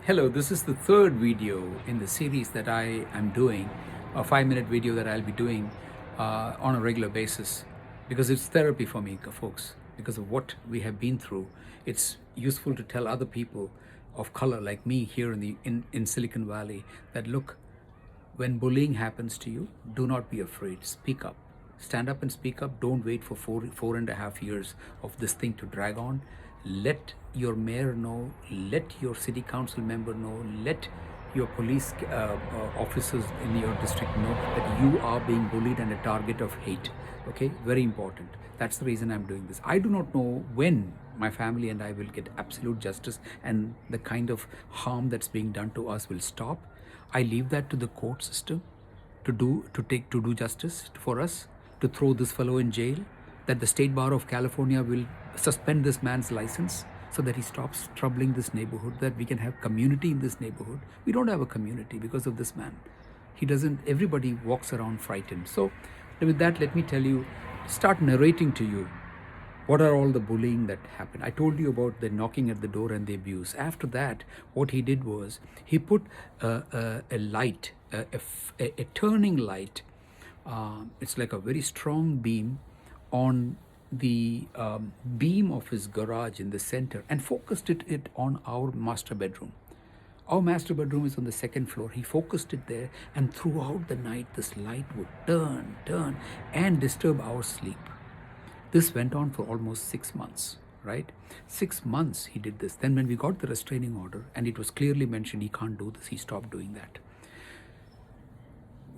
Hello, this is the third video in the series that I am doing, a 5-minute video that I'll be doing on a regular basis because it's therapy for me, folks. Because of what we have been through, it's useful to tell other people of color like me here in Silicon Valley that look, when bullying happens to you, do not be afraid. Speak up. Stand up and speak up. Don't wait for 4.5 years of this thing to drag on. Let your mayor know. Let your city council member know. Let your police officers in your district know that you are being bullied and a target of hate. Okay, very important. That's the reason I'm doing this. I do not know when my family and I will get absolute justice and the kind of harm that's being done to us will stop. I leave that to the court system to do justice for us, to throw this fellow in jail, that the State Bar of California will suspend this man's license so that he stops troubling this neighborhood, that we can have community in this neighborhood. We don't have a community because of this man. He doesn't, everybody walks around frightened. So with that, let me tell you, start narrating to you what are all the bullying that happened. I told you about the knocking at the door and the abuse. After that, what he did was he put a light, a turning light. It's like a very strong beam on the beam of his garage in the center and focused it on our master bedroom. Our master bedroom is on the second floor. He focused it there, and throughout the night, this light would turn, and disturb our sleep. This went on for almost 6 months, right? 6 months he did this. Then when we got the restraining order, and it was clearly mentioned he can't do this, he stopped doing that.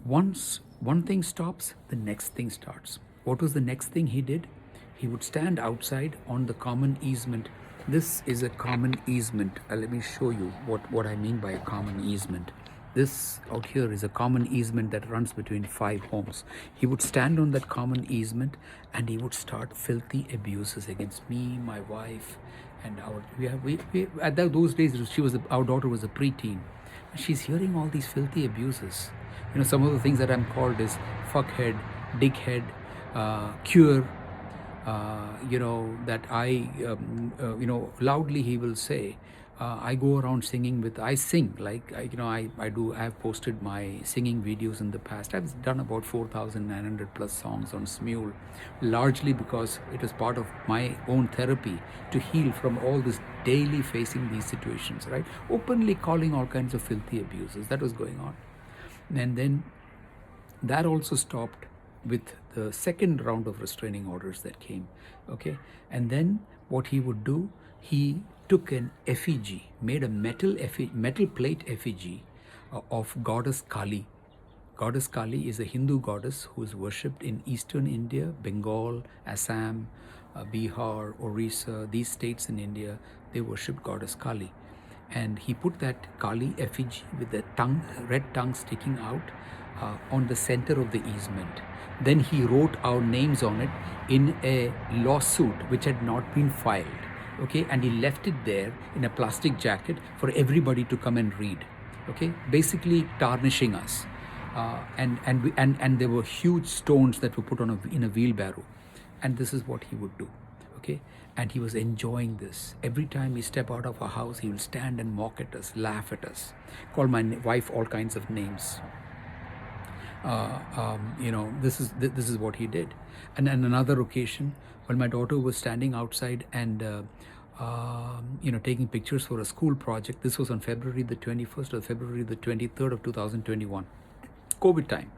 Once one thing stops, the next thing starts. What was the next thing he did? He would stand outside on the common easement. This is a common easement. Let me show you what I mean by a common easement. This out here is a common easement that runs between 5 homes. He would stand on that common easement and he would start filthy abuses against me, my wife, and at those days our daughter was a preteen. She's hearing all these filthy abuses. Some of the things that I'm called is fuckhead, dickhead, cure. That I, loudly he will say. I go around singing I sing like, I have posted my singing videos in the past. I've done about 4,900 plus songs on Smule, largely because it is part of my own therapy to heal from all this daily facing these situations, right? Openly calling all kinds of filthy abuses. That was going on. And then that also stopped with the second round of restraining orders that came, okay? And then what he would do, he took an effigy, made a metal plate effigy of goddess Kali. Goddess Kali is a Hindu goddess who is worshipped in eastern India, Bengal, Assam, Bihar, Orissa, these states in India. They worship goddess Kali. And he put that Kali effigy with the red tongue sticking out on the center of the easement. Then he wrote our names on it in a lawsuit which had not been filed. Okay, and he left it there in a plastic jacket for everybody to come and read. Okay, basically tarnishing us, and there were huge stones that were put in a wheelbarrow, and this is what he would do. Okay, and he was enjoying this. Every time he step out of our house, he will stand and mock at us, laugh at us, call my wife all kinds of names. This is what he did. And on another occasion, when my daughter was standing outside and taking pictures for a school project, this was on February the 21st or February the 23rd of 2021, COVID time,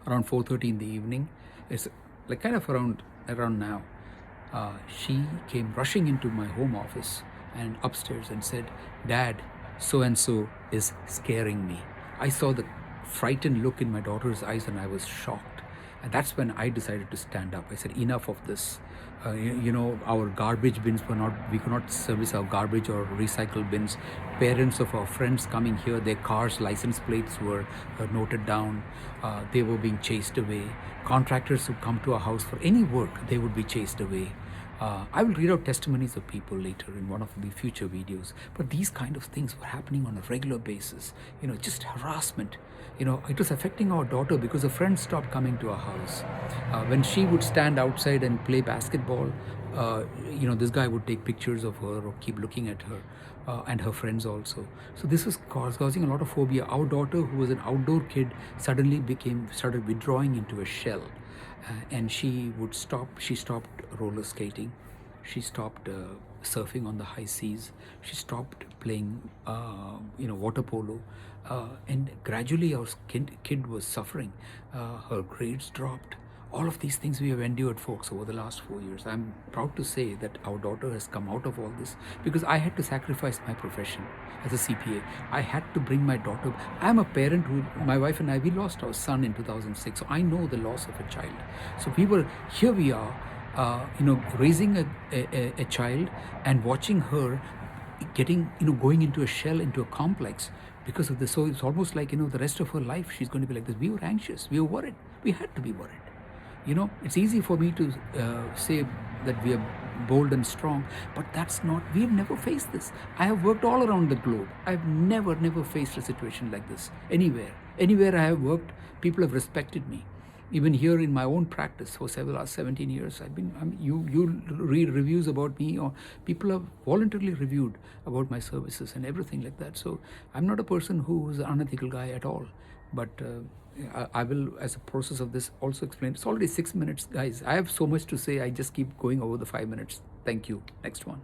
around 4:30 in the evening. It's like kind of around now. She came rushing into my home office and upstairs and said, "Dad, so-and-so is scaring me." I saw the frightened look in my daughter's eyes and I was shocked. And that's when I decided to stand up. I said, enough of this. Our garbage bins we could not service our garbage or recycle bins. Parents of our friends coming here, their cars' license plates were noted down. They were being chased away. Contractors who come to our house for any work, they would be chased away. I will read out testimonies of people later in one of the future videos. But these kind of things were happening on a regular basis. Just harassment. It was affecting our daughter because her friends stopped coming to our house. When she would stand outside and play basketball, this guy would take pictures of her or keep looking at her. And her friends also. So this was causing a lot of phobia. Our daughter, who was an outdoor kid, suddenly started withdrawing into a shell, and she stopped roller skating, she stopped surfing on the high seas, she stopped playing water polo, and gradually our kid was suffering. Her grades dropped. All of these things we have endured, folks, over the last 4 years. I'm proud to say that our daughter has come out of all this because I had to sacrifice my profession as a CPA. I had to bring my daughter. I'm a parent who, my wife and I, we lost our son in 2006. So I know the loss of a child. So here we are, raising a child and watching her going into a shell, into a complex because of this. So it's almost like, the rest of her life, she's going to be like this. We were anxious. We were worried. We had to be worried. It's easy for me to say that we are bold and strong, but that's not, we have never faced this. I have worked all around the globe. I've never faced a situation like this anywhere I have worked. People have respected me. Even here in my own practice for the last 17 years, you read reviews about me, or people have voluntarily reviewed about my services and everything like that. So I'm not a person who is an unethical guy at all. But I will, as a process of this, also explain. It's already 6 minutes, guys. I have so much to say. I just keep going over the 5 minutes. Thank you. Next one.